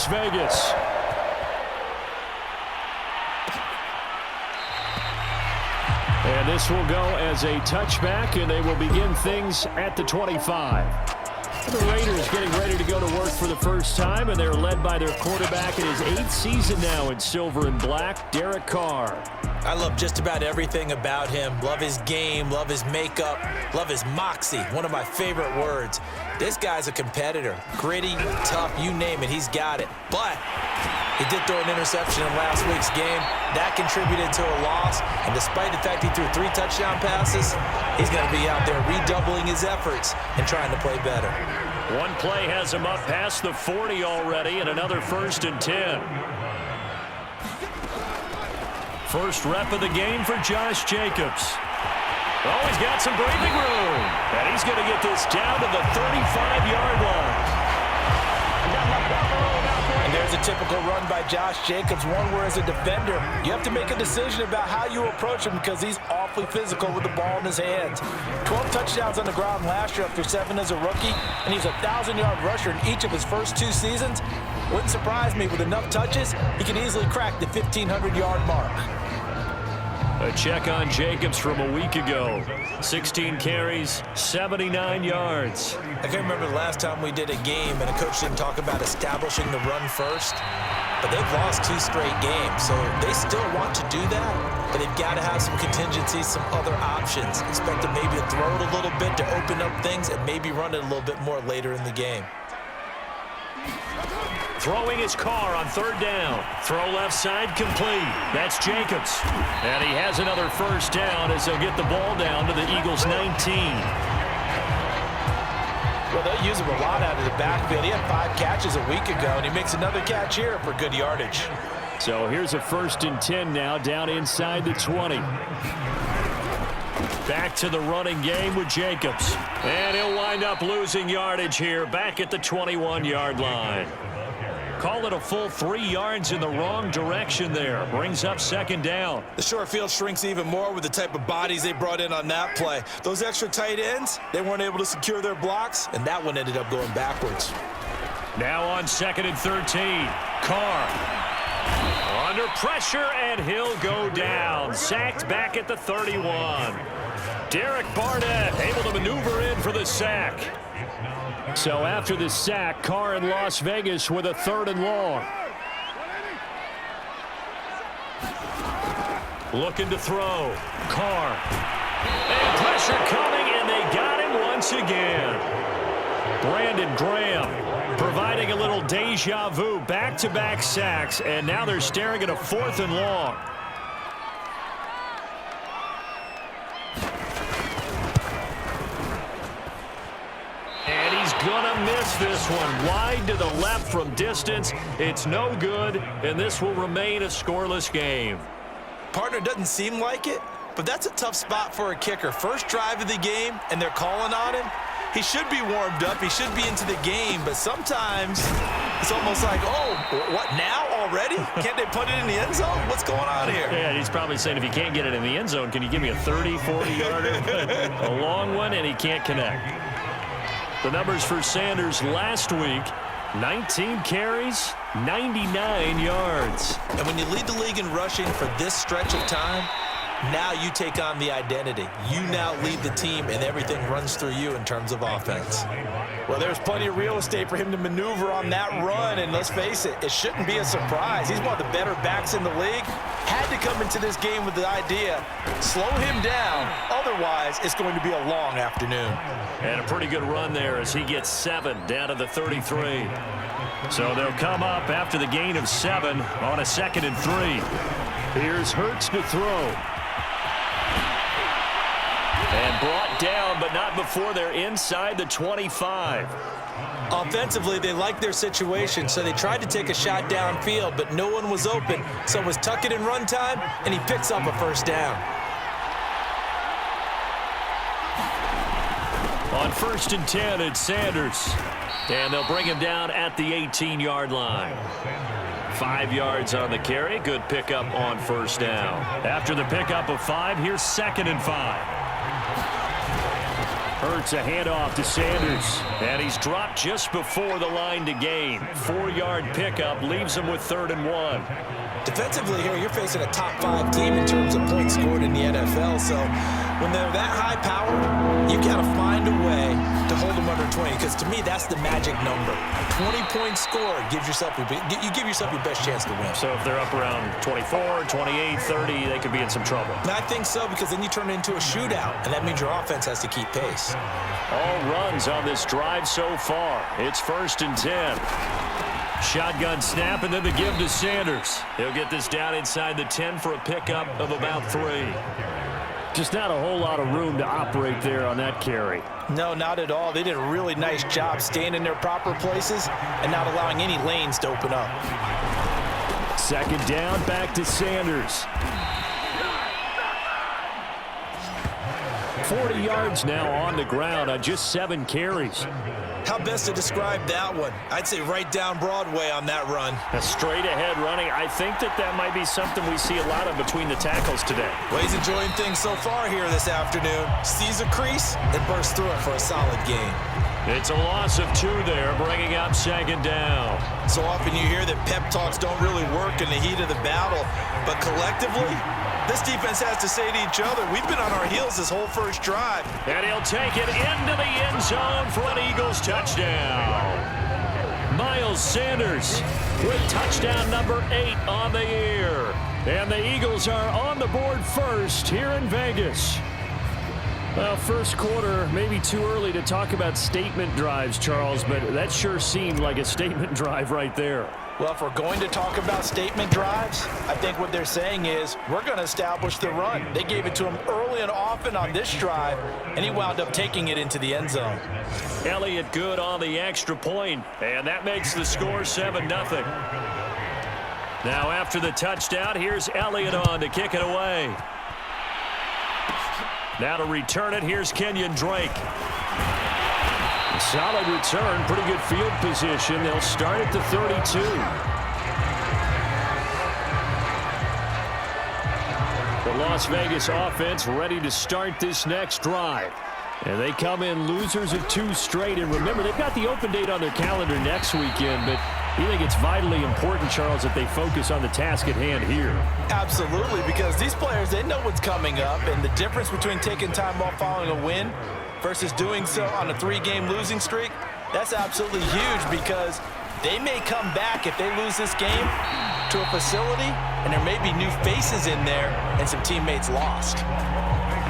Vegas. And this will go as a touchback, and they will begin things at the 25. The Raiders getting ready to go to work for the first time, and they're led by their quarterback in his 8th season now in silver and black, Derek Carr. I love just about everything about him. Love his game, love his makeup, love his moxie, one of my favorite words. This guy's a competitor. Gritty, tough, you name it, he's got it. But he did throw an interception in last week's game. That contributed to a loss. And despite the fact he threw 3 touchdown passes, he's going to be out there redoubling his efforts and trying to play better. One play has him up past the 40 already, and another 1st and 10. First rep of the game for Josh Jacobs. Oh, he's got some breathing room. And he's going to get this down to the 35-yard line. And there's a typical run by Josh Jacobs, one where as a defender, you have to make a decision about how you approach him because he's awfully physical with the ball in his hands. 12 touchdowns on the ground last year after 7 as a rookie, and he's a 1,000-yard rusher in each of his first 2 seasons. Wouldn't surprise me, with enough touches, he could easily crack the 1,500-yard mark. A check on Jacobs from a week ago. 16 carries, 79 yards. I can't remember the last time we did a game and a coach didn't talk about establishing the run first. But they've lost 2 straight games, so they still want to do that. But they've got to have some contingencies, some other options. Expect to maybe throw it a little bit to open up things and maybe run it a little bit more later in the game. Throwing his Carr on 3rd down. Throw left side complete. That's Jacobs. And he has another 1st down as they'll get the ball down to the Eagles' 19. Well, they'll use him a lot out of the backfield. He had 5 catches a week ago, and he makes another catch here for good yardage. So here's a 1st and 10 now, down inside the 20. Back to the running game with Jacobs. And he'll wind up losing yardage here, back at the 21-yard line. Call it a full 3 yards in the wrong direction there. Brings up 2nd down. The short field shrinks even more with the type of bodies they brought in on that play. Those extra tight ends, they weren't able to secure their blocks, and that one ended up going backwards. Now on 2nd and 13. Carr under pressure, and he'll go down. Sacked back at the 31. Derek Barnett able to maneuver in for the sack. So after the sack, Carr in Las Vegas with a 3rd and long. Looking to throw. Carr. And pressure coming, and they got him once again. Brandon Graham providing a little deja vu. Back-to-back sacks, and now they're staring at a 4th and long. Gonna miss this one. Wide to the left from distance. It's no good, and this will remain a scoreless game. Partner doesn't seem like it, but that's a tough spot for a kicker. First drive of the game, and they're calling on him. He should be warmed up. He should be into the game, but sometimes it's almost like, oh, what, now already? Can't they put it in the end zone? What's going on here? Yeah, he's probably saying, if you can't get it in the end zone, can you give me a 30, 40-yarder? A long one, and he can't connect. The numbers for Sanders last week, 19 carries, 99 yards. And when you lead the league in rushing for this stretch of time, now you take on the identity. You now lead the team, and everything runs through you in terms of offense. Well, there's plenty of real estate for him to maneuver on that run, and let's face it, it shouldn't be a surprise. He's one of the better backs in the league. Had to come into this game with the idea, slow him down, otherwise it's going to be a long afternoon. And a pretty good run there as he gets 7 down to the 33. So they'll come up after the gain of 7 on a 2nd and 3. Here's Hurts to throw. And brought down, but not before they're inside the 25. Offensively, they like their situation, so they tried to take a shot downfield, but no one was open. So it was tuck it in run time, and he picks up a 1st down. On 1st and 10, it's Sanders. And they'll bring him down at the 18-yard line. 5 yards on the carry. Good pickup on 1st down. After the pickup of 5, here's 2nd and 5. Hurts a handoff to Sanders. And he's dropped just before the line to gain. 4-yard pickup leaves him with 3rd and 1. Defensively here, you're facing a top 5 team in terms of points scored in the NFL. So when they're that high-powered, you got to find a way to hold them under 20. Because to me, that's the magic number. 20 points scored gives yourself you give yourself your best chance to win. So if they're up around 24, 28, 30, they could be in some trouble. And I think so, because then you turn it into a shootout, and that means your offense has to keep pace. All runs on this drive so far. It's 1st and 10. Shotgun snap, and then the give to Sanders. He'll get this down inside the 10 for a pickup of about 3. Just not a whole lot of room to operate there on that carry. No, not at all. They did a really nice job staying in their proper places and not allowing any lanes to open up. 2nd down, back to Sanders. 40 yards now on the ground on just 7 carries. How best to describe that one? I'd say right down Broadway on that run. A straight-ahead running. I think that might be something we see a lot of between the tackles today. Well, he's enjoying things so far here this afternoon. Sees a crease and bursts through it for a solid gain. It's a loss of 2 there, bringing up 2nd down. So often you hear that pep talks don't really work in the heat of the battle, but collectively, this defense has to say to each other, we've been on our heels this whole first drive. And he'll take it into the end zone for an Eagles touchdown. Miles Sanders with touchdown number 8 on the year. And the Eagles are on the board first here in Vegas. Well, first quarter, maybe too early to talk about statement drives, Charles, but that sure seemed like a statement drive right there. Well, if we're going to talk about statement drives, I think what they're saying is we're going to establish the run. They gave it to him early and often on this drive, and he wound up taking it into the end zone. Elliott good on the extra point, and that makes the score 7-0. Now after the touchdown, here's Elliott on to kick it away. Now to return it, here's Kenyon Drake. Solid return, pretty good field position. They'll start at the 32. The Las Vegas offense ready to start this next drive. And they come in losers of 2 straight. And remember, they've got the open date on their calendar next weekend, but you think it's vitally important, Charles, that they focus on the task at hand here? Absolutely, because these players, they know what's coming up, and the difference between taking time off following a win versus doing so on a 3-game losing streak, that's absolutely huge, because they may come back if they lose this game to a facility, and there may be new faces in there and some teammates lost.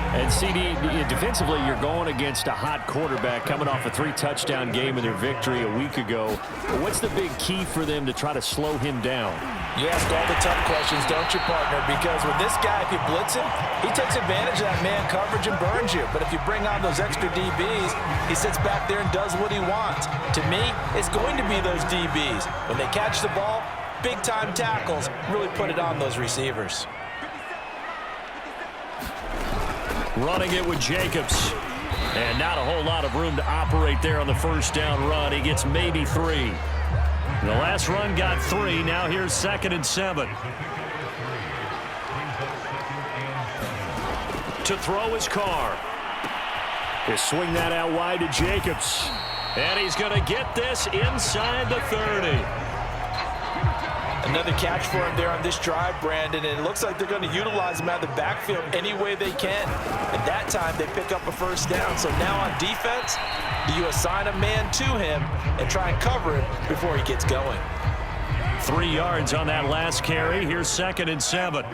And CD, defensively, you're going against a hot quarterback coming off a 3-touchdown game in their victory a week ago. What's the big key for them to try to slow him down? You ask all the tough questions, don't you, partner? Because with this guy, if you blitz him, he takes advantage of that man coverage and burns you. But if you bring on those extra DBs, he sits back there and does what he wants. To me, it's going to be those DBs. When they catch the ball, big-time tackles really put it on those receivers. Running it with Jacobs. And not a whole lot of room to operate there on the first down run. He gets maybe 3. The last run got 3. Now here's 2nd and 7. To throw his Carr. He'll swing that out wide to Jacobs. And he's going to get this inside the 30. Another catch for him there on this drive, Brandon, and it looks like they're going to utilize him out of the backfield any way they can. At that time, they pick up a first down. So now on defense, do you assign a man to him and try and cover it before he gets going? 3 yards on that last carry. Here's 2nd and 7.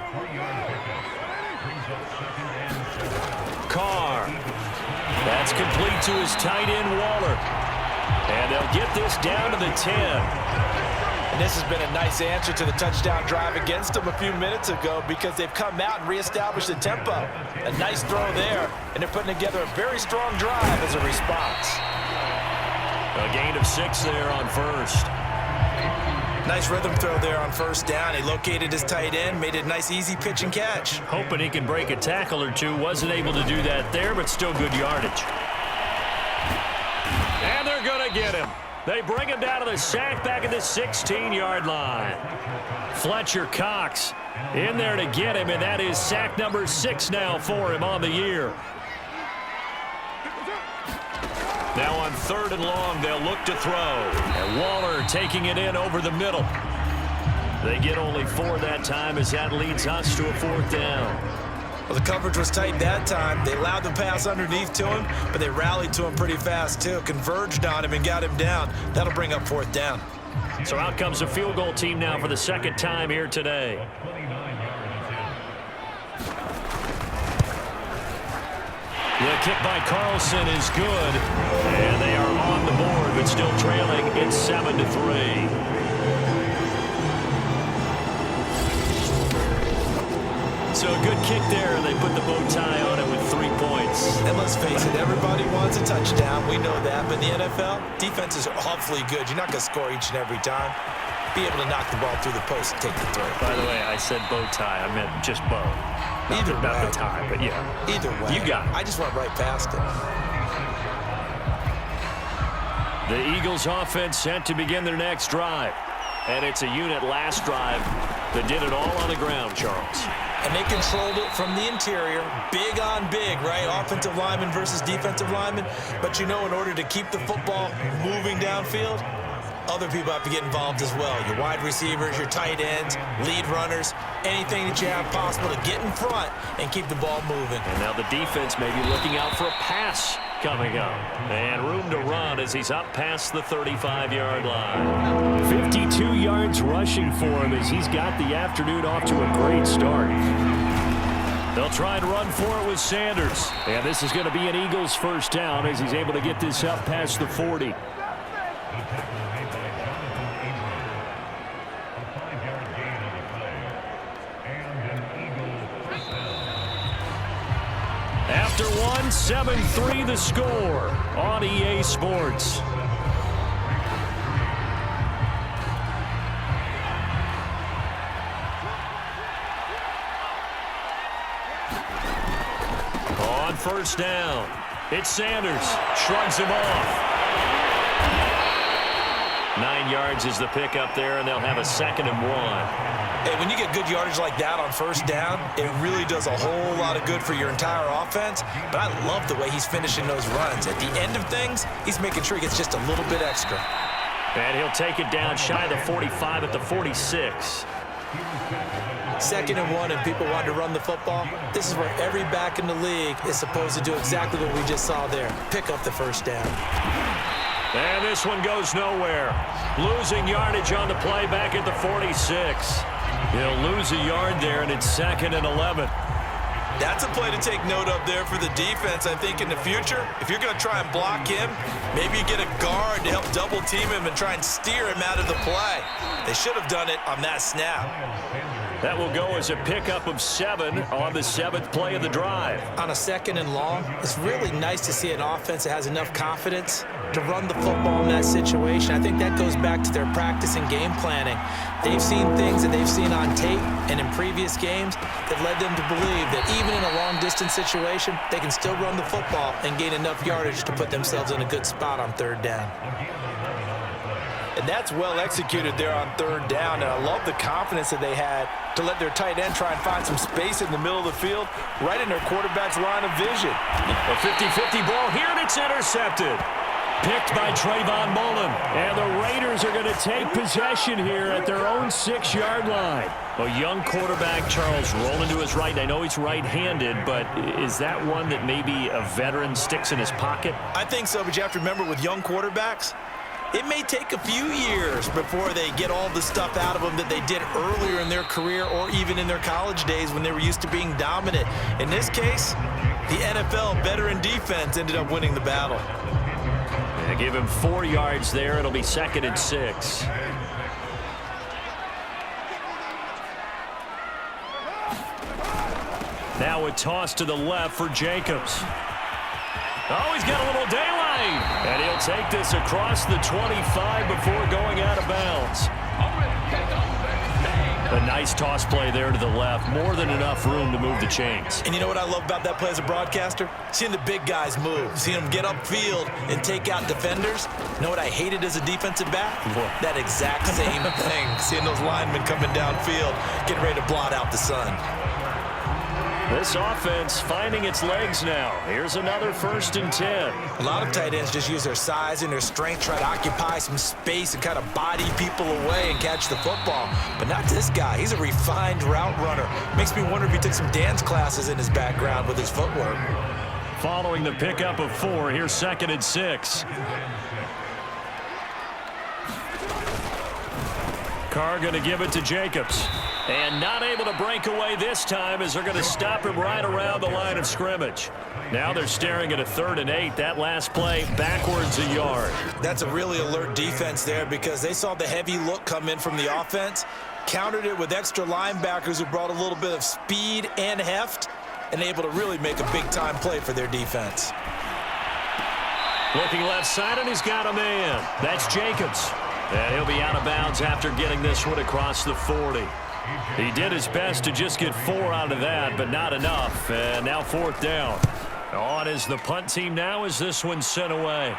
Carr. That's complete to his tight end, Waller. And they'll get this down to the 10. And this has been a nice answer to the touchdown drive against them a few minutes ago, because they've come out and reestablished the tempo. A nice throw there, and they're putting together a very strong drive as a response. A gain of 6 there on first. Nice rhythm throw there on first down. He located his tight end, made it a nice easy pitch and catch. Hoping he can break a tackle or two. Wasn't able to do that there, but still good yardage. And they're going to get him. They bring him down to the sack back at the 16-yard line. Fletcher Cox in there to get him, and that is sack number 6 now for him on the year. Now on 3rd and long, they'll look to throw. And Waller taking it in over the middle. They get only 4 that time as that leads us to a 4th down. Well, the coverage was tight that time. They allowed the pass underneath to him, but they rallied to him pretty fast, too. Converged on him and got him down. That'll bring up 4th down. So out comes the field goal team now for the 2nd time here today. The kick by Carlson is good, and they are on the board, but still trailing. It's 7-3. So a good kick there. They put the bow tie on it with 3 points. And let's face it, everybody wants a touchdown. We know that. But in the NFL, defenses are awfully good. You're not going to score each and every time. Be able to knock the ball through the post and take the throw. By the way, I said bow tie. I meant just bow. Either way. Not the tie, but yeah. Either way. You got it. I just went right past it. The Eagles offense set to begin their next drive. And it's a unit last drive that did it all on the ground, Charles. And they controlled it from the interior, big on big, right? Offensive lineman versus defensive lineman. But you know, in order to keep the football moving downfield, other people have to get involved as well. Your wide receivers, your tight ends, lead runners, anything that you have possible to get in front and keep the ball moving. And now the defense may be looking out for a pass coming up. And room to run as he's up past the 35-yard line. 52 yards rushing for him as he's got the afternoon off to a great start. They'll try and run for it with Sanders. And this is going to be an Eagles 1st down as he's able to get this up past the 40. After 7-3 the score on EA Sports. On 1st down, it's Sanders. Shrugs him off. 9 yards is the pickup there, and they'll have a 2nd and 1. Hey, when you get good yardage like that on 1st down, it really does a whole lot of good for your entire offense. But I love the way he's finishing those runs. At the end of things, he's making sure he gets just a little bit extra. And he'll take it down shy of the 45 at the 46. 2nd and 1, and people want to run the football. This is where every back in the league is supposed to do exactly what we just saw there. Pick up the 1st down. And this one goes nowhere. Losing yardage on the play back at the 46. He'll lose a yard there, and it's 2nd and 11. That's a play to take note of there for the defense. I think in the future, if you're going to try and block him, maybe you get a guard to help double team him and try and steer him out of the play. They should have done it on that snap. That will go as a pickup of 7 on the 7th play of the drive. On a 2nd and long, it's really nice to see an offense that has enough confidence to run the football in that situation. I think that goes back to their practice and game planning. They've seen things that they've seen on tape and in previous games that led them to believe that even in a long-distance situation, they can still run the football and gain enough yardage to put themselves in a good spot on 3rd down. And that's well executed there on 3rd down, and I love the confidence that they had to let their tight end try and find some space in the middle of the field, right in their quarterback's line of vision. A 50-50 ball here, and it's intercepted. Picked by Trayvon Mullen. And the Raiders are going to take possession here at their own 6-yard line. A young quarterback, Charles, rolling to his right. I know he's right-handed, but is that one that maybe a veteran sticks in his pocket? I think so, but you have to remember with young quarterbacks, it may take a few years before they get all the stuff out of them that they did earlier in their career or even in their college days when they were used to being dominant. In this case, the NFL veteran defense ended up winning the battle. They give him 4 yards there. It'll be 2nd and 6. Now a toss to the left for Jacobs. Oh, he's got a little daylight. And he'll take this across the 25 before going out of bounds. A nice toss play there to the left. More than enough room to move the chains. And you know what I love about that play as a broadcaster? Seeing the big guys move. Seeing them get upfield and take out defenders. You know what I hated as a defensive back? What? That exact same thing. Seeing those linemen coming downfield, getting ready to blot out the sun. This offense finding its legs now. Here's another 1st and 10. A lot of tight ends just use their size and their strength, try to occupy some space and kind of body people away and catch the football. But not this guy. He's a refined route runner. Makes me wonder if he took some dance classes in his background with his footwork. Following the pickup of 4, here's 2nd and 6. Carr going to give it to Jacobs. And not able to break away this time as they're going to stop him right around the line of scrimmage. Now they're staring at a 3rd and 8. That last play backwards a yard. That's a really alert defense there because they saw the heavy look come in from the offense, countered it with extra linebackers who brought a little bit of speed and heft, and able to really make a big-time play for their defense. Looking left side, and he's got a man. That's Jacobs. And he'll be out of bounds after getting this one across the 40. He did his best to just get 4 out of that, but not enough. And now 4th down. On is the punt team now as this one's sent away.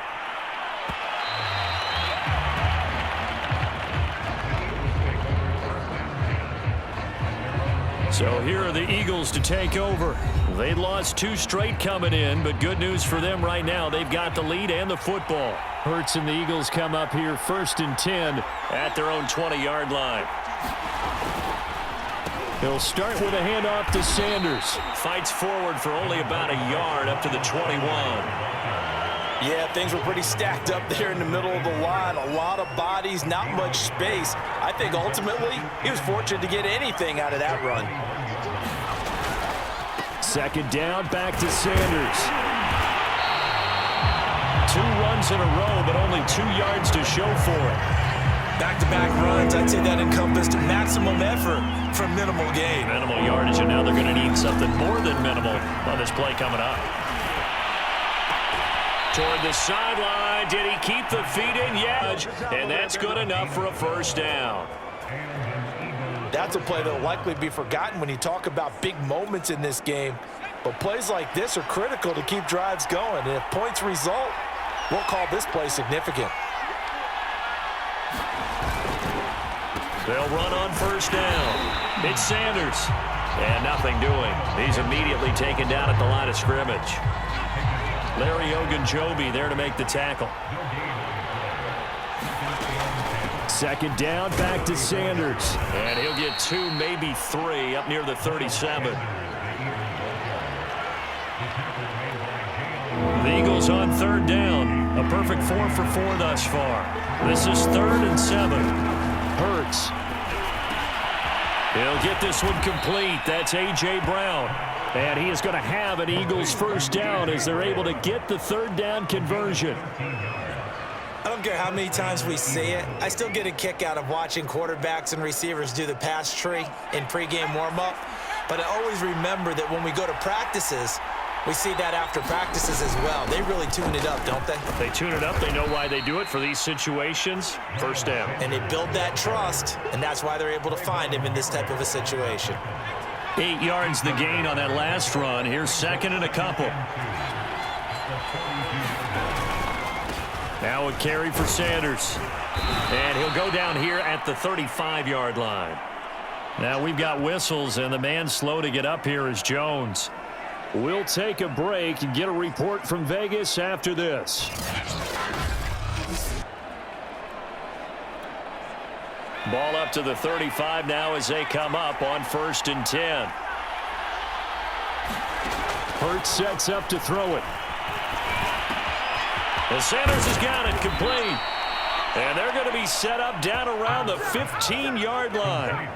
So here are the Eagles to take over. They'd lost 2 straight coming in, but good news for them right now. They've got the lead and the football. Hurts and the Eagles come up here 1st and 10 at their own 20-yard line. He'll start with a handoff to Sanders. Fights forward for only about a yard up to the 21. Yeah, things were pretty stacked up there in the middle of the line. A lot of bodies, not much space. I think ultimately he was fortunate to get anything out of that run. 2nd down, back to Sanders. 2 runs in a row, but only 2 yards to show for it. Back-to-back runs, I'd say that encompassed maximum effort for minimal gain. Minimal yardage, and now they're going to need something more than minimal on this play coming up. Toward the sideline, did he keep the feet in? Yeah, and that's good enough for a 1st down. That's a play that will likely be forgotten when you talk about big moments in this game. But plays like this are critical to keep drives going. And if points result, we'll call this play significant. They'll run on 1st down. It's Sanders. And nothing doing. He's immediately taken down at the line of scrimmage. Larry Ogunjobi there to make the tackle. 2nd down, back to Sanders. And he'll get 2, maybe 3 up near the 37. The Eagles on 3rd down. A perfect 4 for 4 thus far. This is 3rd and 7. Hurts. He'll get this one complete. That's A.J. Brown. And he is going to have an Eagles 1st down as they're able to get the 3rd down conversion. I don't care how many times we see it. I still get a kick out of watching quarterbacks and receivers do the pass tree in pregame warm-up. But I always remember that when we go to practices, we see that after practices as well. They really tune it up, don't they? They tune it up. They know why they do it for these situations. 1st down. And they build that trust, and that's why they're able to find him in this type of a situation. 8 yards the gain on that last run. Here's 2nd and a couple. Now a carry for Sanders. And he'll go down here at the 35-yard line. Now we've got whistles, and the man slow to get up here is Jones. We'll take a break and get a report from Vegas after this. Ball up to the 35 now as they come up on 1st and 10. Hurts sets up to throw it. And Sanders has got it complete. And they're going to be set up down around the 15-yard line.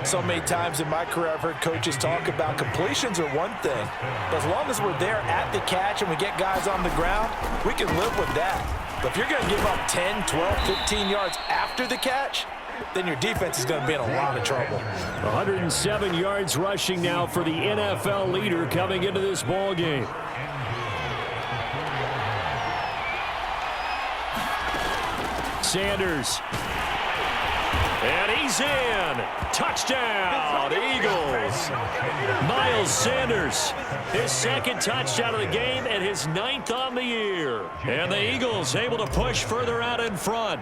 So many times in my career I've heard coaches talk about completions are one thing. But as long as we're there at the catch and we get guys on the ground, we can live with that. But if you're going to give up 10, 12, 15 yards after the catch, then your defense is going to be in a lot of trouble. 107 yards rushing now for the NFL leader coming into this ball game. Sanders. And he's in. Touchdown, Eagles. Miles Sanders, his 2nd touchdown of the game and his 9th on the year. And the Eagles able to push further out in front.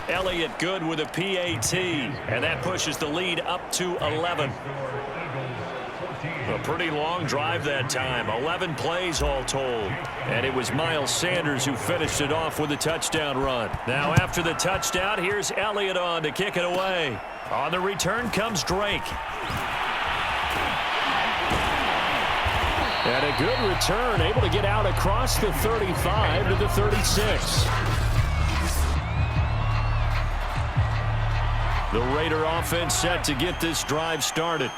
Elliott good with a PAT, and that pushes the lead up to 11. A pretty long drive that time, 11 plays all told. And it was Miles Sanders who finished it off with a touchdown run. Now after the touchdown, here's Elliott on to kick it away. On the return comes Drake. And a good return, able to get out across the 35 to the 36. The Raider offense set to get this drive started.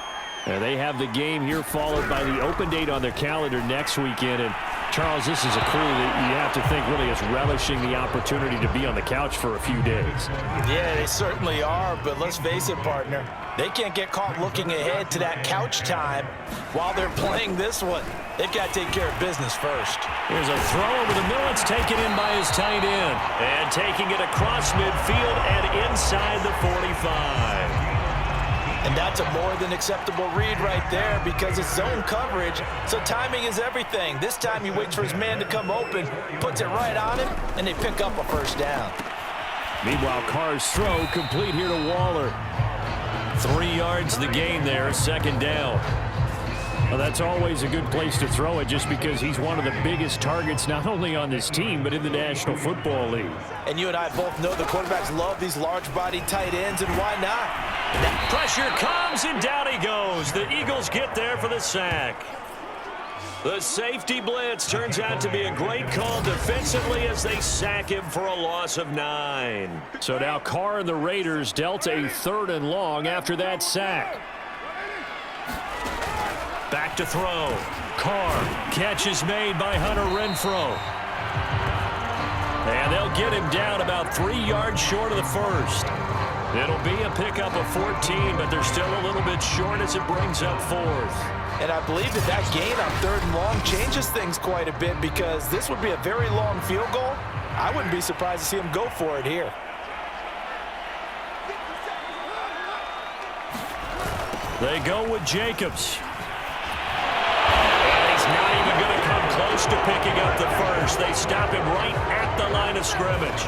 And they have the game here followed by the open date on their calendar next weekend. And Charles, this is a crew that you have to think really is relishing the opportunity to be on the couch for a few days. Yeah, they certainly are, but let's face it, partner. They can't get caught looking ahead to that couch time while they're playing this one. They've got to take care of business first. Here's a throw over the middle. It's taken in by his tight end. And taking it across midfield and inside the 45. And that's a more than acceptable read right there because it's zone coverage, so timing is everything. This time he waits for his man to come open, puts it right on him, and they pick up a first down. Meanwhile, Carr's throw complete here to Waller. 3 yards the gain there, second down. Well, that's always a good place to throw it just because he's one of the biggest targets not only on this team but in the National Football League. And you and I both know the quarterbacks love these large-bodied tight ends, and why not? That pressure comes, and down he goes. The Eagles get there for the sack. The safety blitz turns out to be a great call defensively as they sack him for a loss of 9. So now Carr and the Raiders dealt a 3rd and long after that sack. Back to throw. Carr. Catch is made by Hunter Renfrow. And they'll get him down about 3 yards short of the first. It'll be a pickup of 14, but they're still a little bit short as it brings up 4th. And I believe that gain on 3rd and long changes things quite a bit because this would be a very long field goal. I wouldn't be surprised to see him go for it here. They go with Jacobs. And he's not even going to come close to picking up the first. They stop him right at the line of scrimmage.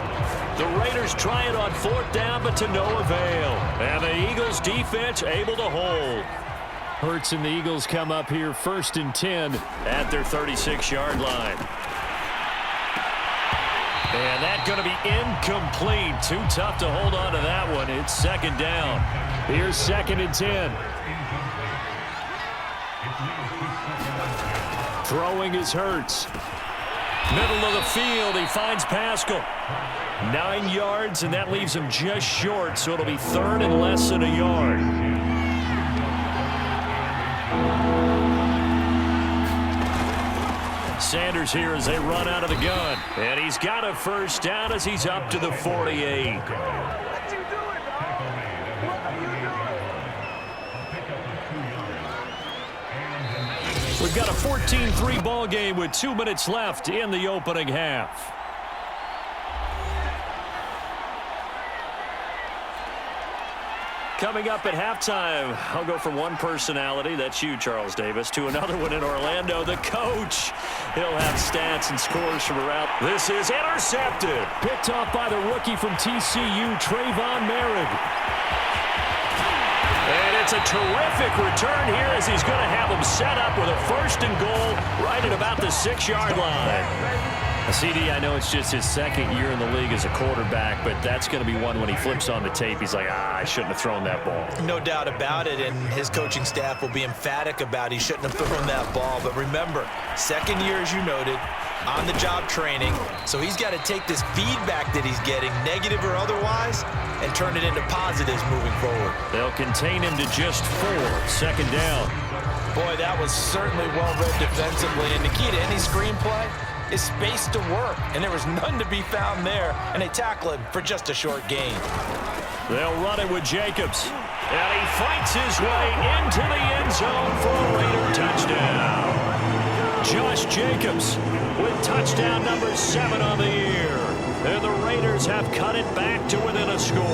The Raiders try it on 4th down, but to no avail. And the Eagles defense able to hold. Hurts and the Eagles come up here 1st and 10 at their 36-yard line. And that's going to be incomplete. Too tough to hold on to that one. It's 2nd down. Here's 2nd and 10. Throwing is Hurts. Middle of the field, he finds Pascal. 9 yards, and that leaves him just short, so it'll be 3rd and less than a yard. Sanders here as they run out of the gun. And he's got a first down as he's up to the 48. We've got a 14-3 ball game with 2 minutes left in the opening half. Coming up at halftime, I'll go from one personality, that's you, Charles Davis, to another one in Orlando, the coach. He'll have stats and scores from around. This is intercepted. Picked off by the rookie from TCU, Trayvon Merritt. And it's a terrific return here as he's going to have him set up with a 1st and goal right at about the 6-yard line. CD, I know it's just his 2nd year in the league as a quarterback, but that's going to be one when he flips on the tape, he's like, I shouldn't have thrown that ball. No doubt about it, and his coaching staff will be emphatic about he shouldn't have thrown that ball. But remember, 2nd year, as you noted, on-the-job training, so he's got to take this feedback that he's getting, negative or otherwise, and turn it into positives moving forward. They'll contain him to just 4, 2nd down. Boy, that was certainly well-read defensively, and the key to any screenplay is space to work, and there was none to be found there, and they tackle him for just a short gain. They'll run it with Jacobs, and he fights his way into the end zone for a Raider touchdown. Josh Jacobs with touchdown number 7 on the year, and the Raiders have cut it back to within a score.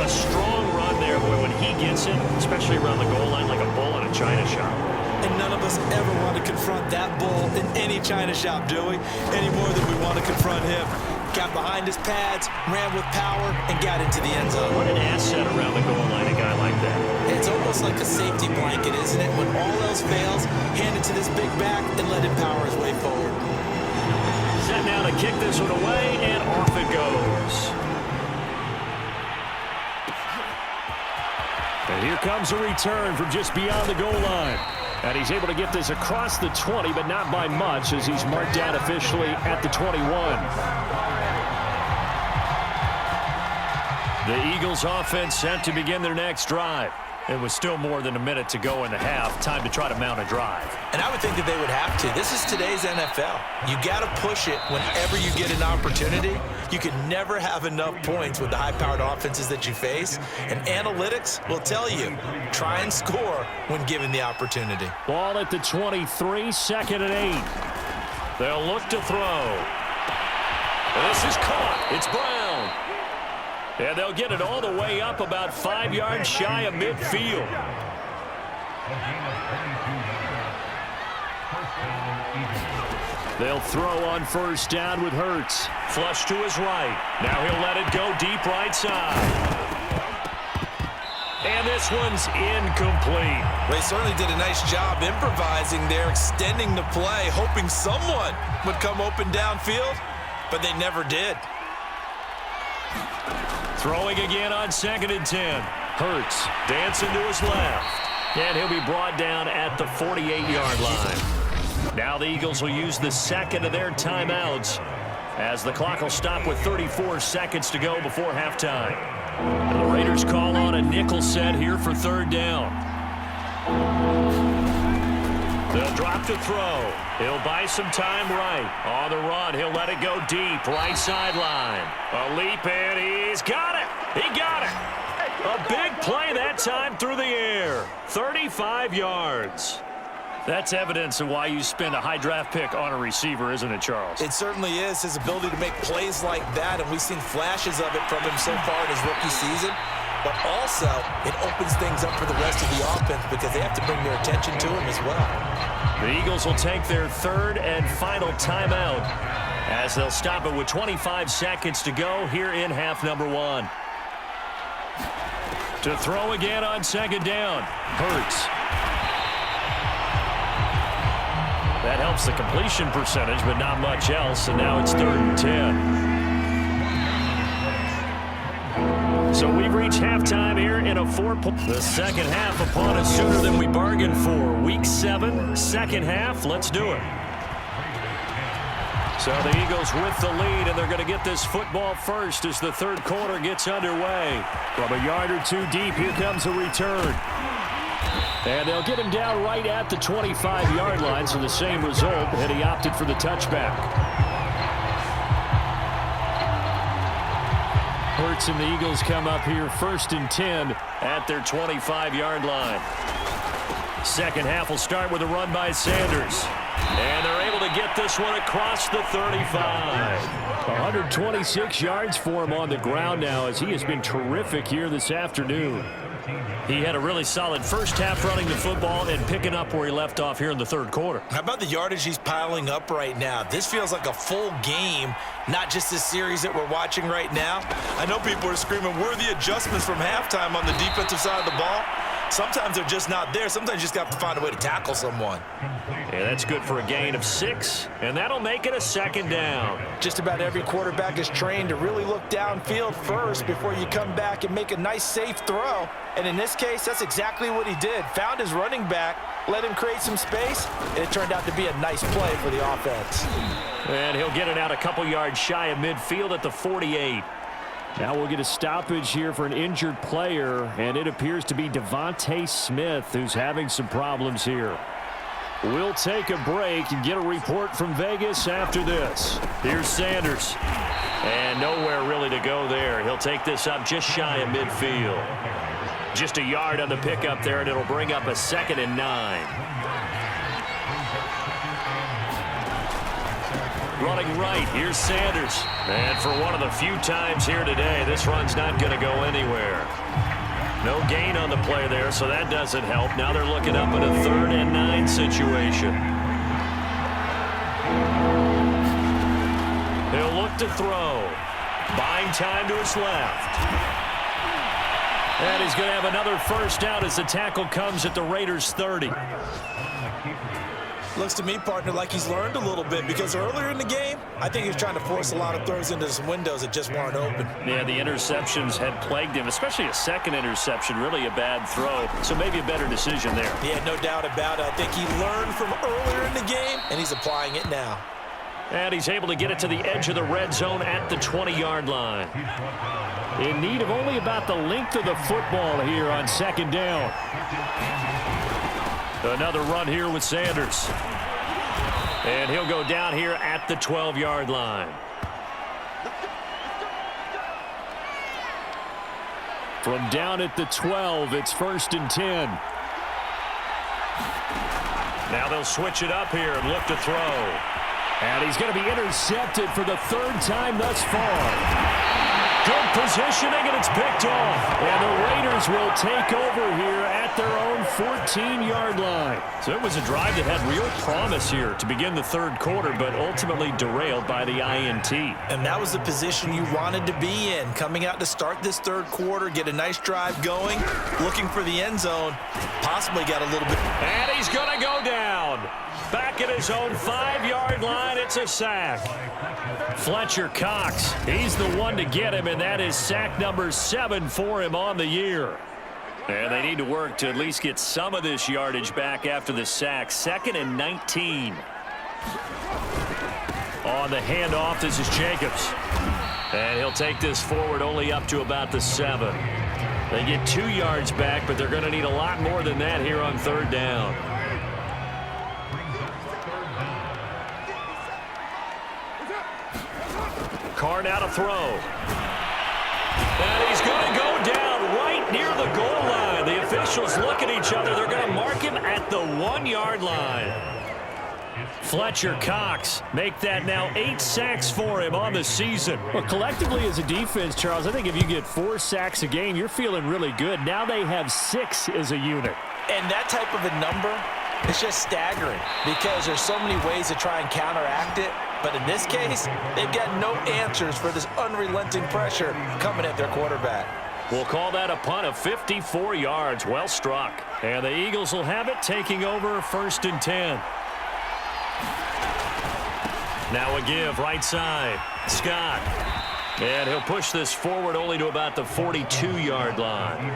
A strong run there, boy, when he gets it, especially around the goal line like a bull in a china shop. And none of us ever want to confront that bull in any china shop, do we? Any more than we want to confront him. got behind his pads, ran with power, and got into the end zone. What an asset around the goal line, a guy like that. It's almost like a safety blanket, isn't it? When all else fails, hand it to this big back and let him power his way forward. Set now to kick this one away, and off it goes. And here comes a return from just beyond the goal line. And he's able to get this across the 20, but not by much, as he's marked down officially at the 21. The Eagles offense set to begin their next drive. It was still more than a minute to go in the half. Time to try to mount a drive. And I would think that they would have to. This is today's NFL. You got to push it whenever you get an opportunity. You can never have enough points with the high-powered offenses that you face. And analytics will tell you, try and score when given the opportunity. Ball at the 23, 2nd and 8. They'll look to throw. This is caught. It's Brown. And they'll get it all the way up about 5 yards shy of midfield. They'll throw on first down with Hurts. Flush to his right. Now he'll let it go deep right side. And this one's incomplete. They certainly did a nice job improvising there, extending the play, hoping someone would come open downfield, but they never did. Throwing again on 2nd and 10. Hurts dancing to his left. And he'll be brought down at the 48-yard line. Now the Eagles will use the second of their timeouts as the clock will stop with 34 seconds to go before halftime. And the Raiders call on a nickel set here for 3rd down. They'll drop to throw. He'll buy some time right. On the run, he'll let it go deep. Right sideline. A leap, and he's got it. He got it. A big play that time through the air. 35 yards. That's evidence of why you spend a high draft pick on a receiver, isn't it, Charles? It certainly is. His ability to make plays like that, and we've seen flashes of it from him so far in his rookie season. But also, it opens things up for the rest of the offense because they have to bring their attention to him as well. The Eagles will take their 3rd and final timeout as they'll stop it with 25 seconds to go here in half number 1. To throw again on 2nd down. Hurts. That helps the completion percentage, but not much else, and now it's 3rd and 10. So we've reached halftime here in a 4-point. The second half upon us sooner than we bargained for. Week 7, second half. Let's do it. So the Eagles with the lead, and they're going to get this football first as the 3rd quarter gets underway. From a yard or two deep, here comes a return. And they'll get him down right at the 25-yard line, so the same result, and he opted for the touchback. Hurts and the Eagles come up here 1st and 10 at their 25-yard line. Second half will start with a run by Sanders. And they're able to get this one across the 35. 126 yards for him on the ground now as he has been terrific here this afternoon. He had a really solid first half running the football and picking up where he left off here in the 3rd quarter. How about the yardage he's piling up right now? This feels like a full game, not just this series that we're watching right now. I know people are screaming, where are the adjustments from halftime on the defensive side of the ball? Sometimes they're just not there. Sometimes you just got to find a way to tackle someone. Yeah, that's good for a gain of 6, and that'll make it a 2nd down. Just about every quarterback is trained to really look downfield first before you come back and make a nice, safe throw. And in this case, that's exactly what he did. Found his running back, let him create some space, and it turned out to be a nice play for the offense. And he'll get it out a couple yards shy of midfield at the 48. Now we'll get a stoppage here for an injured player, and it appears to be Devontae Smith who's having some problems here. We'll take a break and get a report from Vegas after this. Here's Sanders. And nowhere really to go there. He'll take this up just shy of midfield. Just a yard on the pickup there, and it'll bring up a 2nd and 9. Running right, here's Sanders. And for one of the few times here today, this run's not going to go anywhere. No gain on the play there, so that doesn't help. Now they're looking up at a 3rd and 9 situation. He'll look set to throw. Buying time to his left. And he's going to have another first down as the tackle comes at the Raiders' 30. Looks to me, partner, like he's learned a little bit because earlier in the game, I think he was trying to force a lot of throws into some windows that just weren't open. Yeah, the interceptions had plagued him, especially a second interception, really a bad throw. So maybe a better decision there. Yeah, no doubt about it. I think he learned from earlier in the game, and he's applying it now. And he's able to get it to the edge of the red zone at the 20-yard line. In need of only about the length of the football here on second down. Another run here with Sanders. And he'll go down here at the 12-yard line. From down at the 12, it's 1st and 10. Now they'll switch it up here and look to throw. And he's going to be intercepted for the 3rd time thus far. Good positioning, and it's picked off. And the Raiders will take over here at their own 14-yard line. So it was a drive that had real promise here to begin the 3rd quarter, but ultimately derailed by the INT. And that was the position you wanted to be in, coming out to start this 3rd quarter, get a nice drive going, looking for the end zone, possibly got a little bit. And he's going to go down. Back at his own 5-yard line, it's a sack. Fletcher Cox, he's the one to get him, and that is sack number 7 for him on the year. And they need to work to at least get some of this yardage back after the sack. 2nd and 19. On the handoff, this is Jacobs. And he'll take this forward only up to about the 7. They get 2 yards back, but they're going to need a lot more than that here on 3rd down. Carr now to throw. And he's going to go down right near the goal line. The officials look at each other. They're going to mark him at the 1-yard line. Fletcher Cox make that now 8 sacks for him on the season. Well, collectively as a defense, Charles, I think if you get 4 sacks a game, you're feeling really good. Now they have 6 as a unit. And that type of a number is just staggering because there's so many ways to try and counteract it. But in this case, they've got no answers for this unrelenting pressure coming at their quarterback. We'll call that a punt of 54 yards. Well struck. And the Eagles will have it, taking over 1st and 10. Now a give right side. Scott. And he'll push this forward only to about the 42-yard line.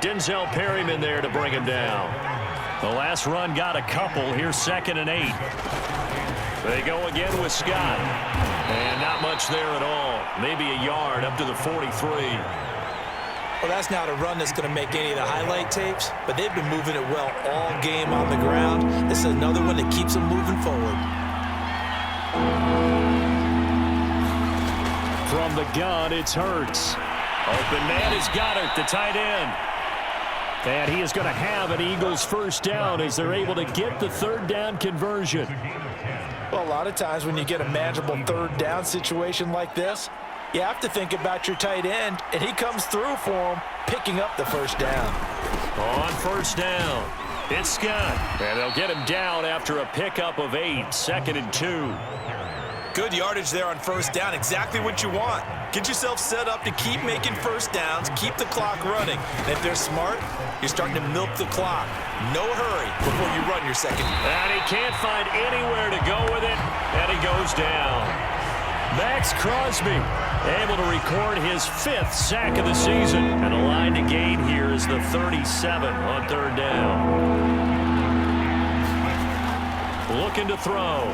Denzel Perryman there to bring him down. The last run got a couple. Here's 2nd and 8. They go again with Scott. And not much there at all. Maybe a yard up to the 43. Well, that's not a run that's going to make any of the highlight tapes, but they've been moving it well all game on the ground. This is another one that keeps them moving forward. From the gun, it's Hurts. Open man is Goddard, the tight end. And he is going to have an Eagles 1st down as they're able to get the 3rd down conversion. Well, a lot of times when you get a manageable 3rd down situation like this, you have to think about your tight end, and he comes through for him, picking up the 1st down. On 1st down, it's Scott. And they'll get him down after a pickup of 8, 2nd and 2. Good yardage there on 1st down, exactly what you want. Get yourself set up to keep making 1st downs, keep the clock running. And if they're smart, you're starting to milk the clock. No hurry before you run your 2nd. And he can't find anywhere to go with it, and he goes down. Max Crosby able to record his 5th sack of the season. And a line to gain here is the 37 on 3rd down. Looking to throw.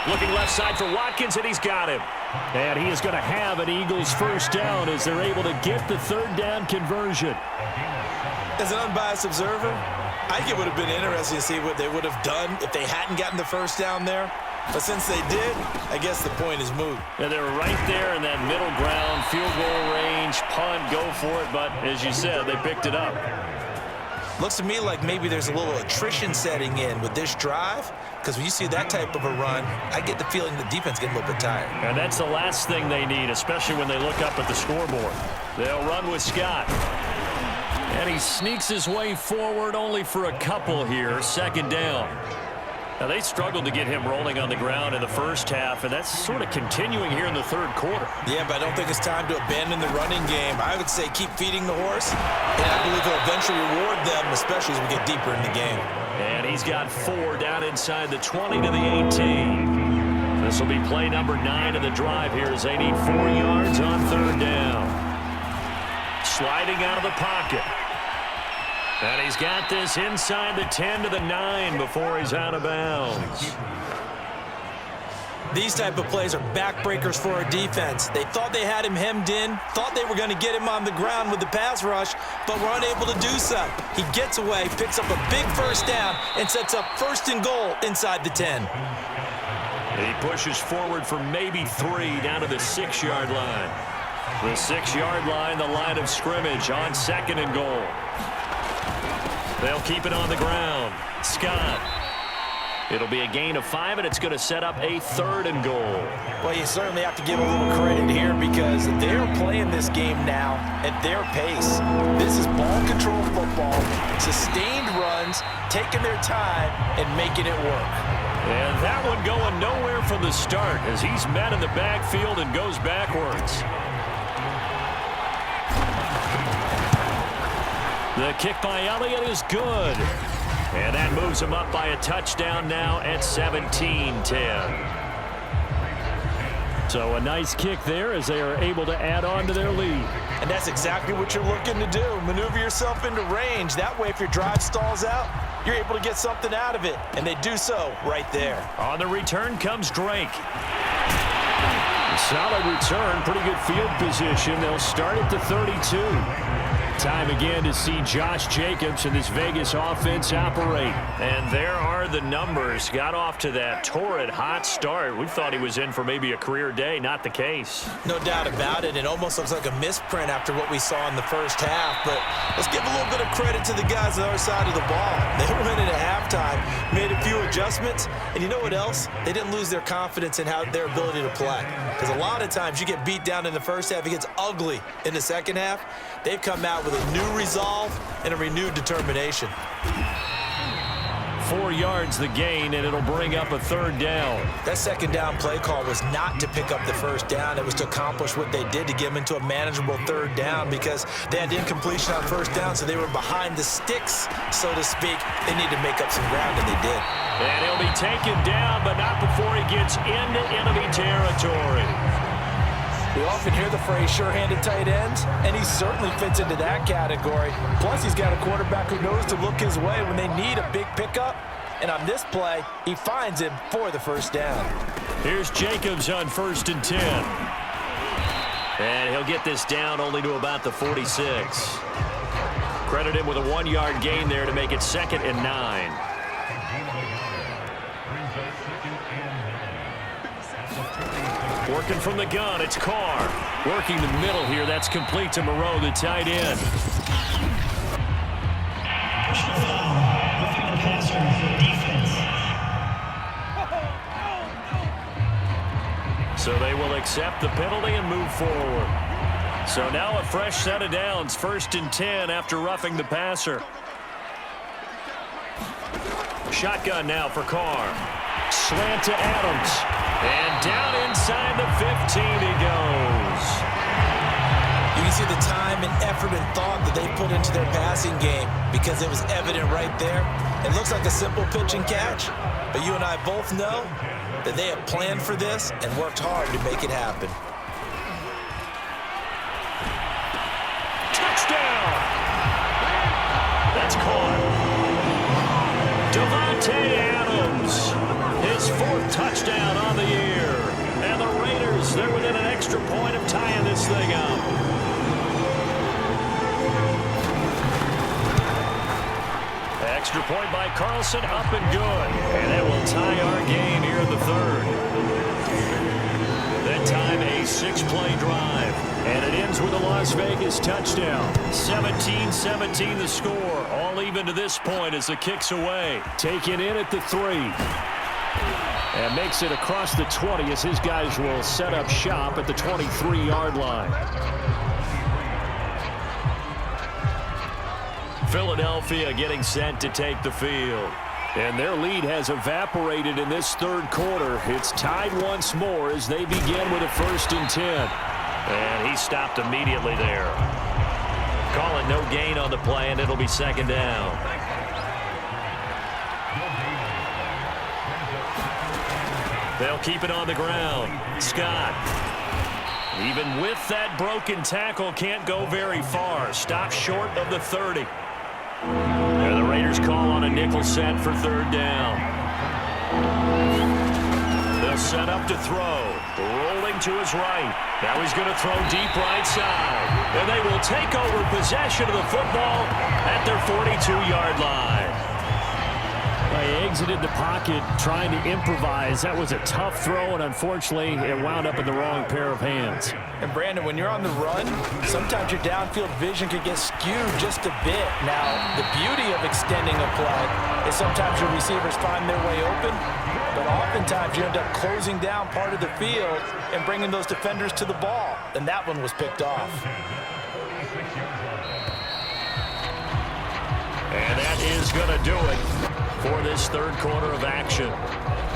Looking left side for Watkins, and he's got him. And he is going to have an Eagles 1st down as they're able to get the 3rd down conversion. As an unbiased observer, I think it would have been interesting to see what they would have done if they hadn't gotten the 1st down there. But since they did, I guess the point is moot. And they were right there in that middle ground, field goal range, punt, go for it. But as you said, they picked it up. Looks to me like maybe there's a little attrition setting in with this drive, because when you see that type of a run, I get the feeling the defense getting a little bit tired. And that's the last thing they need, especially when they look up at the scoreboard. They'll run with Scott. And he sneaks his way forward only for a couple here, 2nd down. Now, they struggled to get him rolling on the ground in the first half, and that's sort of continuing here in the third quarter. Yeah, but I don't think it's time to abandon the running game. I would say keep feeding the horse, and I believe he'll eventually reward them, especially as we get deeper in the game. And he's got 4 down inside the 20 to the 18. This will be play number 9 of the drive here as they need 4 yards on third down. Sliding out of the pocket. And he's got this inside the 10 to the 9 before he's out of bounds. These type of plays are backbreakers for our defense. They thought they had him hemmed in, thought they were going to get him on the ground with the pass rush, but were unable to do so. He gets away, picks up a big first down, and sets up 1st and goal inside the 10. He pushes forward for maybe 3 down to the 6-yard line. The 6-yard line, the line of scrimmage on 2nd and goal. They'll keep it on the ground. Scott. It'll be a gain of 5, and it's going to set up a 3rd and goal. Well, you certainly have to give a little credit here because they're playing this game now at their pace. This is ball control football, sustained runs, taking their time, and making it work. And that one going nowhere from the start as he's met in the backfield and goes backwards. The kick by Elliott is good. And that moves him up by a touchdown now at 17-10. So a nice kick there as they are able to add on to their lead. And that's exactly what you're looking to do. Maneuver yourself into range. That way, if your drive stalls out, you're able to get something out of it. And they do so right there. On the return comes Drake. Solid return, pretty good field position. They'll start at the 32. Time again to see Josh Jacobs and this Vegas offense operate. And there are the numbers. Got off to that torrid hot start. We thought he was in for maybe a career day. Not the case. No doubt about it. It almost looks like a misprint after what we saw in the first half. But let's give a little bit of credit to the guys on the other side of the ball. They went in at halftime, made a few adjustments. And you know what else? They didn't lose their confidence in their ability to play. Because a lot of times you get beat down in the first half. It gets ugly in the second half. They've come out with a new resolve and a renewed determination. 4 yards the gain, and it'll bring up a 3rd down. That 2nd down play call was not to pick up the 1st down. It was to accomplish what they did to get them into a manageable 3rd down because they had incompletion on 1st down, so they were behind the sticks, so to speak. They needed to make up some ground, and they did. And he'll be taken down, but not before he gets into enemy territory. We often hear the phrase sure-handed tight ends, and he certainly fits into that category. Plus, he's got a quarterback who knows to look his way when they need a big pickup. And on this play, he finds him for the 1st down. Here's Jacobs on 1st and 10. And he'll get this down only to about the 46. Credit him with a 1-yard gain there to make it 2nd and 9. Working from the gun, it's Carr. Working the middle here, that's complete to Moreau, the tight end. So they will accept the penalty and move forward. So now a fresh set of downs, 1st and 10 after roughing the passer. Shotgun now for Carr. Slant to Adams. And down inside the 15 he goes. You can see the time and effort and thought that they put into their passing game because it was evident right there. It looks like a simple pitch and catch, but you and I both know that they have planned for this and worked hard to make it happen. Touchdown! That's caught. Devontae Adams. His 4th touchdown on the year. And the Raiders, they're within an extra point of tying this thing up. Extra point by Carlson, up and good. And that will tie our game here in the 3rd. That time a 6-play drive. And it ends with a Las Vegas touchdown. 17-17 the score. All even to this point as the kick's away. Taken in at the 3. And makes it across the 20 as his guys will set up shop at the 23-yard line. Philadelphia getting set to take the field. And their lead has evaporated in this third quarter. It's tied once more as they begin with a 1st and 10. And he stopped immediately there. Call it no gain on the play, and it'll be 2nd down. They'll keep it on the ground. Scott, even with that broken tackle, can't go very far. Stops short of the 30. And the Raiders call on a nickel set for 3rd down. They'll set up to throw. Rolling to his right. Now he's going to throw deep right side. And they will take over possession of the football at their 42-yard line. He exited the pocket trying to improvise. That was a tough throw, and unfortunately, it wound up in the wrong pair of hands. And, Brandon, when you're on the run, sometimes your downfield vision can get skewed just a bit. Now, the beauty of extending a play is sometimes your receivers find their way open, but oftentimes you end up closing down part of the field and bringing those defenders to the ball. And that one was picked off. And that is going to do it for this third quarter of action.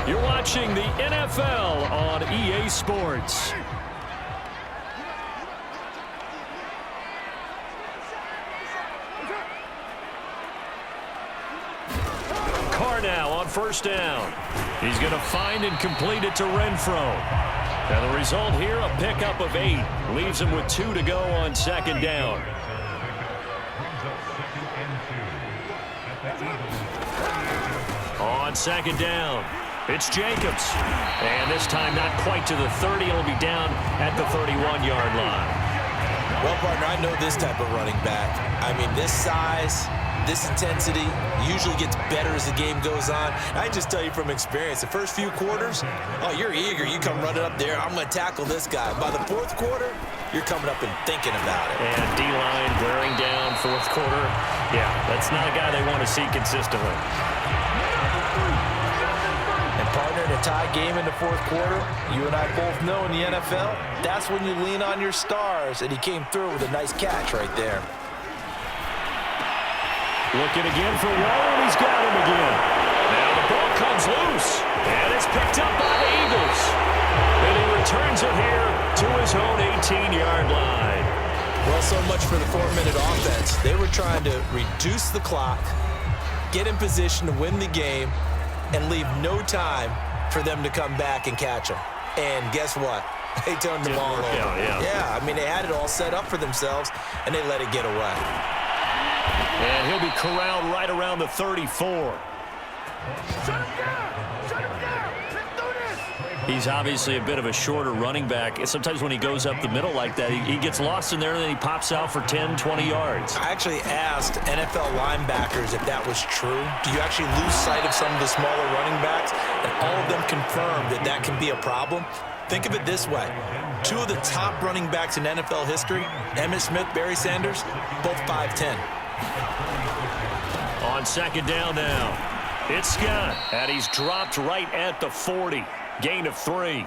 You're watching the NFL on EA Sports. Carr now on 1st down. He's going to find and complete it to Renfro. And the result here, a pickup of 8. Leaves him with 2 to go on 2nd down. On 2nd down, it's Jacobs. And this time not quite to the 30. It'll be down at the 31-yard line. Well, partner, I know this type of running back. I mean, this size, this intensity usually gets better as the game goes on. I just tell you from experience, the first few quarters, oh, you're eager. You come running up there. I'm going to tackle this guy. By the 4th quarter, you're coming up and thinking about it. And D-line wearing down 4th quarter. Yeah, that's not a guy they want to see consistently. And, partner, in a tie game in the 4th quarter, you and I both know in the NFL, that's when you lean on your stars. And he came through with a nice catch right there. Looking again for Waller, he's got him again. Now the ball comes loose, and it's picked up by the Eagles. And he returns it here to his own 18-yard line. Well, so much for the 4-minute offense. They were trying to reduce the clock, get in position to win the game, and leave no time for them to come back and catch them. And guess what? They turned the ball over. Yeah, I mean, they had it all set up for themselves, and they let it get away. And he'll be corralled right around the 34. He's obviously a bit of a shorter running back. Sometimes when he goes up the middle like that, he gets lost in there, and then he pops out for 10, 20 yards. I actually asked NFL linebackers if that was true. Do you actually lose sight of some of the smaller running backs? And all of them confirmed that that can be a problem. Think of it this way. 2 of the top running backs in NFL history, Emmitt Smith, Barry Sanders, both 5'10". On 2nd down now, it's Scott, and he's dropped right at the 40. Gain of 3.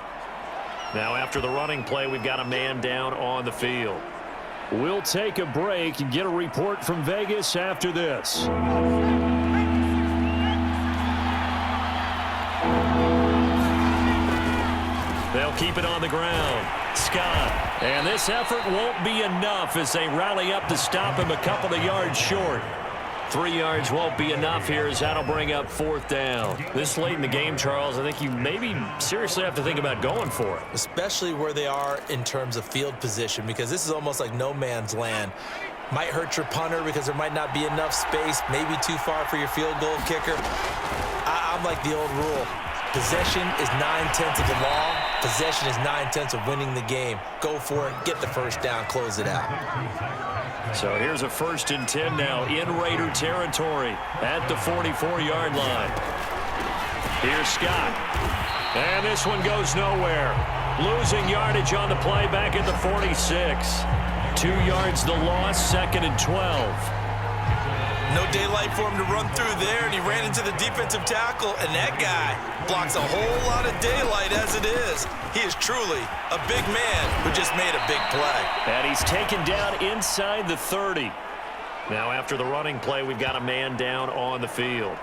Now after the running play, we've got a man down on the field. We'll take a break and get a report from Vegas after this. They'll keep it on the ground. Scott. And this effort won't be enough as they rally up to stop him a couple of yards short. 3 yards won't be enough here as that'll bring up 4th down. This late in the game, Charles, I think you maybe seriously have to think about going for it. Especially where they are in terms of field position, because this is almost like no man's land. Might hurt your punter because there might not be enough space, maybe too far for your field goal kicker. I'm like the old rule. Possession is 9/10 of the law. Possession is 9/10 of winning the game. Go for it. Get the 1st down. Close it out. So here's a 1st and 10 now in Raider territory at the 44-yard line. Here's Scott. And this one goes nowhere. Losing yardage on the play back at the 46. 2 yards the loss, 2nd and 12. No daylight for him to run through there, and he ran into the defensive tackle, and that guy blocks a whole lot of daylight as it is. He is truly a big man who just made a big play. And he's taken down inside the 30. Now after the running play, we've got a man down on the field.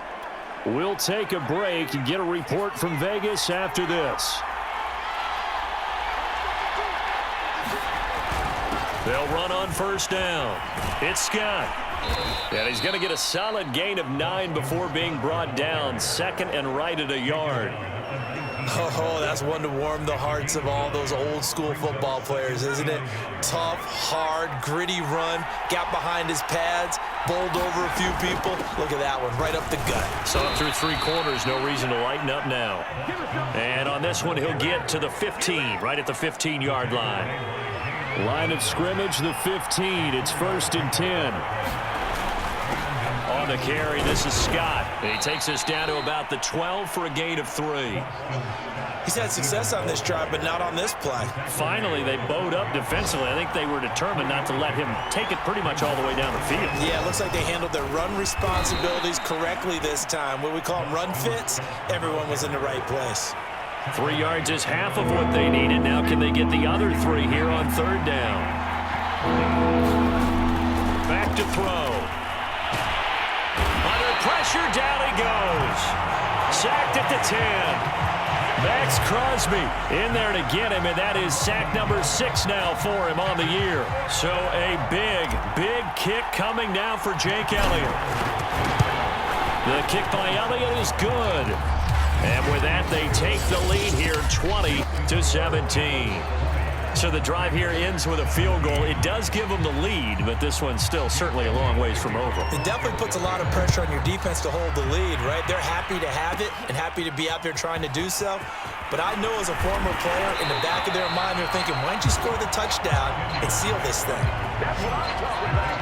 We'll take a break and get a report from Vegas after this. They'll run on first down. It's Scott. And he's going to get a solid gain of 9 before being brought down. Second and right at a yard. Oh, that's one to warm the hearts of all those old school football players, isn't it? Tough, hard, gritty run. Got behind his pads, bowled over a few people. Look at that one, right up the gut. Saw it through 3 quarters. No reason to lighten up now. And on this one, he'll get to the 15, right at the 15-yard line. Line of scrimmage, the 15. It's 1st and 10. On the carry, this is Scott. And he takes us down to about the 12 for a gain of 3. He's had success on this drive, but not on this play. Finally, they bowed up defensively. I think they were determined not to let him take it pretty much all the way down the field. Yeah, it looks like they handled their run responsibilities correctly this time. What we call them run fits, everyone was in the right place. 3 yards is half of what they needed. Now can they get the other 3 here on 3rd down? Back to throw. Under pressure, down he goes. Sacked at the 10. Max Crosby in there to get him, and that is sack number 6 now for him on the year. So a big, big kick coming now for Jake Elliott. The kick by Elliott is good. And with that, they take the lead here 20-17. So the drive here ends with a field goal. It does give them the lead, but this one's still certainly a long ways from over. It definitely puts a lot of pressure on your defense to hold the lead, right? They're happy to have it and happy to be out there trying to do so. But I know as a former player, in the back of their mind, they're thinking, why don't you score the touchdown and seal this thing? That's what I'm talking about.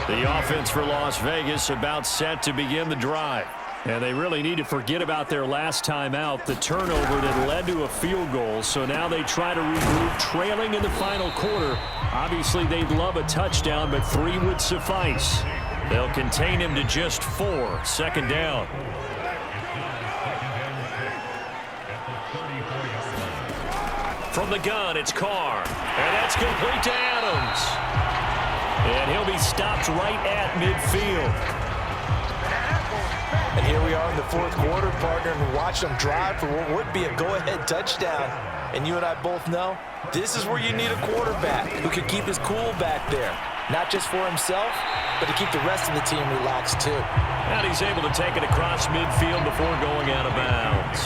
The offense for Las Vegas about set to begin the drive. And they really need to forget about their last time out, the turnover that led to a field goal. So now they try to regroup, trailing in the final quarter. Obviously, they'd love a touchdown, but 3 would suffice. They'll contain him to just 4. 2nd down. From the gun, it's Carr. And that's complete to Adams. And he'll be stopped right at midfield. And here we are in the 4th quarter, partner, and watch them drive for what would be a go-ahead touchdown. And you and I both know this is where you need a quarterback who can keep his cool back there. Not just for himself, but to keep the rest of the team relaxed too. And he's able to take it across midfield before going out of bounds.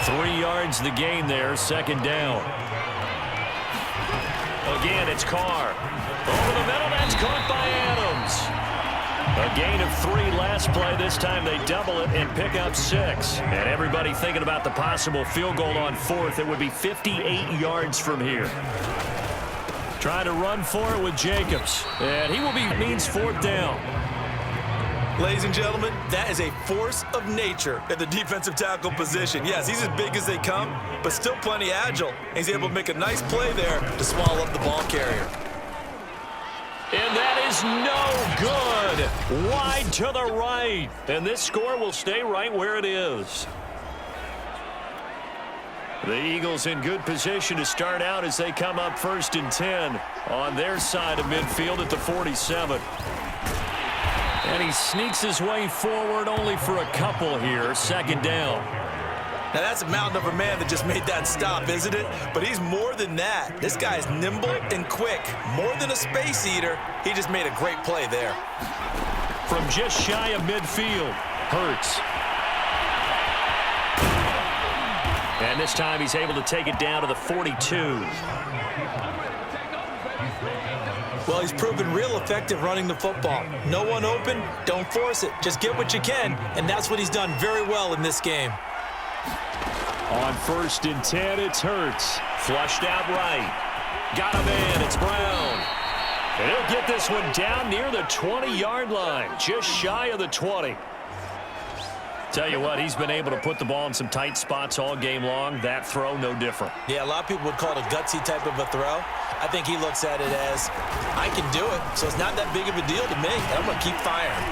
3 yards the gain there, 2nd down. Again, it's Carr. Over the middle, that's caught by Adams. A gain of 3 last play. This time they double it and pick up 6. And everybody thinking about the possible field goal on 4th. It would be 58 yards from here. Trying to run for it with Jacobs. And he will be means 4th down. Ladies and gentlemen, that is a force of nature at the defensive tackle position. Yes, he's as big as they come, but still plenty agile. He's able to make a nice play there to swallow up the ball carrier. And that is no good. Wide to the right. And this score will stay right where it is. The Eagles in good position to start out as they come up 1st and 10 on their side of midfield at the 47. And he sneaks his way forward only for a couple here. 2nd down. Now, that's a mountain of a man that just made that stop, isn't it? But he's more than that. This guy is nimble and quick. More than a space eater, he just made a great play there. From just shy of midfield, Hurts. And this time he's able to take it down to the 42. Well, he's proven real effective running the football. No one open, don't force it. Just get what you can, and that's what he's done very well in this game. On 1st and 10, it's Hurts. Flushed out right. Got him in. It's Brown. And he'll get this one down near the 20-yard line, just shy of the 20. Tell you what, he's been able to put the ball in some tight spots all game long. That throw, no different. Yeah, a lot of people would call it a gutsy type of a throw. I think he looks at it as, I can do it, so it's not that big of a deal to me. I'm going to keep firing.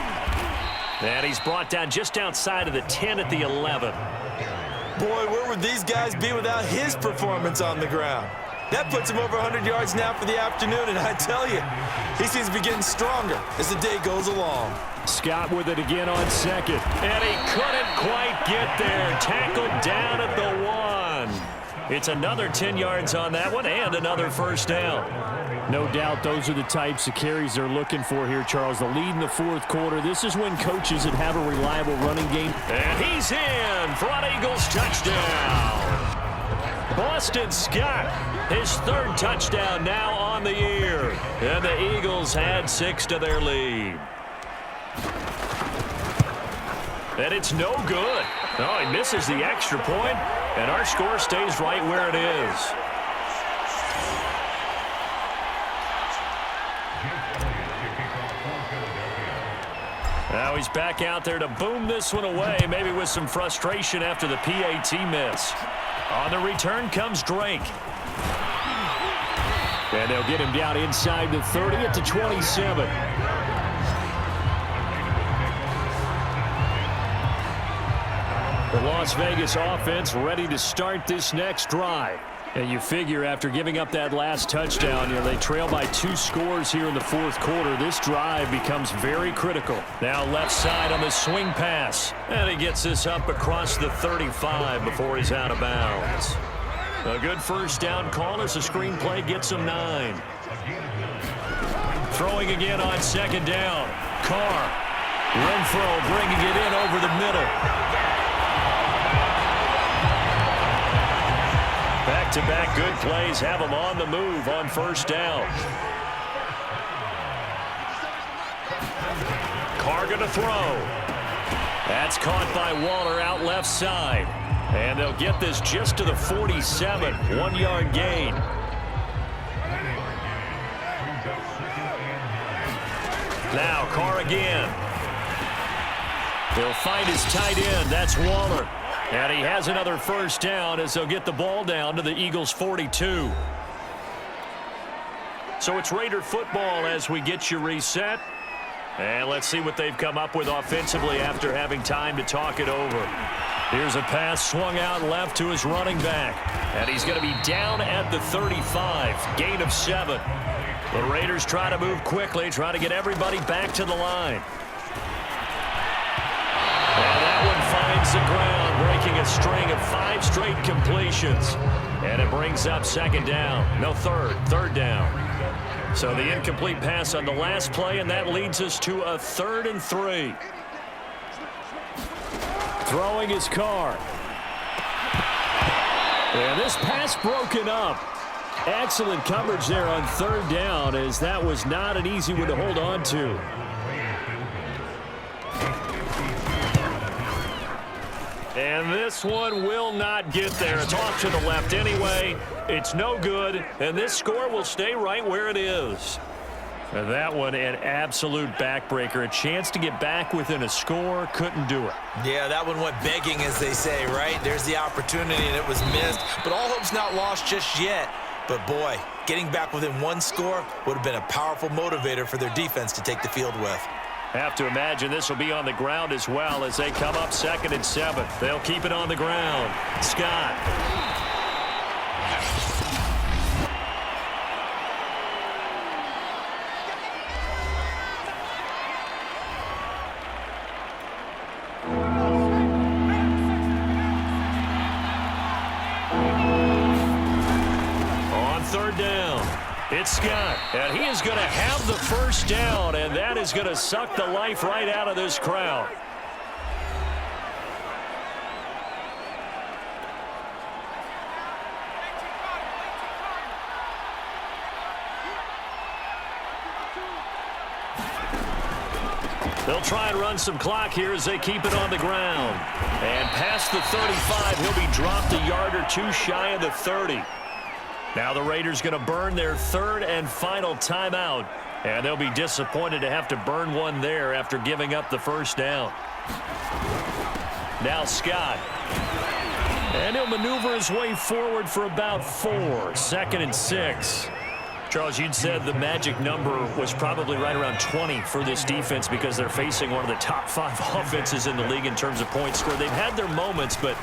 And he's brought down just outside of the 10 at the 11. Boy, where would these guys be without his performance on the ground? That puts him over 100 yards now for the afternoon, and I tell you, he seems to be getting stronger as the day goes along. Scott with it again on second. And he couldn't quite get there. Tackled down at the 1. It's another 10 yards on that one and another first down. No doubt those are the types of carries they're looking for here, Charles. The lead in the fourth quarter. This is when coaches that have a reliable running game. And he's in for an Eagles touchdown. Boston Scott, his third touchdown now on the year. And the Eagles add 6 to their lead. And it's no good. Oh, he misses the extra point, and our score stays right where it is. Now he's back out there to boom this one away, maybe with some frustration after the PAT miss. On the return comes Drake. And they'll get him down inside the 30 at the 27. The Las Vegas offense ready to start this next drive. And you figure after giving up that last touchdown, they trail by 2 scores here in the fourth quarter. This drive becomes very critical. Now left side on the swing pass. And he gets this up across the 35 before he's out of bounds. A good first down call as the screenplay gets him 9. Throwing again on second down. Carr. Renfro bringing it in over the middle. Back-to-back good plays have him on the move on first down. Carr going to throw. That's caught by Waller out left side. And they'll get this just to the 47. 1-yard gain. Now Carr again. He'll find his tight end. That's Waller. And he has another first down as they'll get the ball down to the Eagles' 42. So it's Raider football as we get you reset. And let's see what they've come up with offensively after having time to talk it over. Here's a pass swung out left to his running back. And he's going to be down at the 35. Gain of 7. The Raiders try to move quickly, try to get everybody back to the line. And that one finds the ground, breaking a string of 5 straight completions. And it brings up second down. No, third down. So the incomplete pass on the last play, and that leads us to a 3rd and 3. Throwing his Carr. And this pass broken up. Excellent coverage there on 3rd down, as that was not an easy one to hold on to. And this one will not get there. It's off to the left anyway. It's no good, and this score will stay right where it is. And that one, an absolute backbreaker. A chance to get back within a score, couldn't do it. Yeah, that one went begging, as they say, right? There's the opportunity, and it was missed. But all hope's not lost just yet. But, boy, getting back within 1 score would have been a powerful motivator for their defense to take the field with. Have to imagine this will be on the ground as well as they come up 2nd and 7. They'll keep it on the ground. Scott. On 3rd down. It's Scott, and he is going to have the first down, and that is going to suck the life right out of this crowd. They'll try and run some clock here as they keep it on the ground. And past the 35, he'll be dropped a yard or 2 shy of the 30. Now the Raiders going to burn their 3rd and final timeout. And they'll be disappointed to have to burn one there after giving up the first down. Now Scott. And he'll maneuver his way forward for about 4. 2nd and 6. Charles, you'd said the magic number was probably right around 20 for this defense because they're facing one of the top 5 offenses in the league in terms of points scored. They've had their moments, but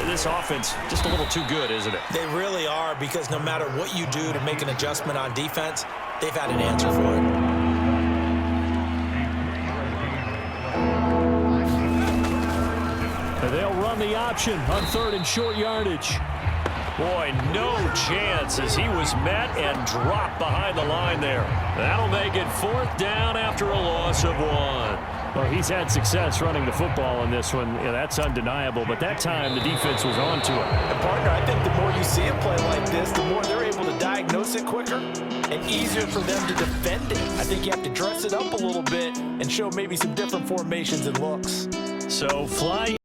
this offense just a little too good, isn't it? They really are, because no matter what you do to make an adjustment on defense, they've had an answer for it. They'll run the option on 3rd and short yardage. Boy, no chance as he was met and dropped behind the line there. That'll make it 4th down after a loss of 1. Well, he's had success running the football in this one. Yeah, that's undeniable, but that time the defense was on to it. And partner, I think the more you see a play like this, the more they're able to diagnose it quicker and easier for them to defend it. I think you have to dress it up a little bit and show maybe some different formations and looks. So fly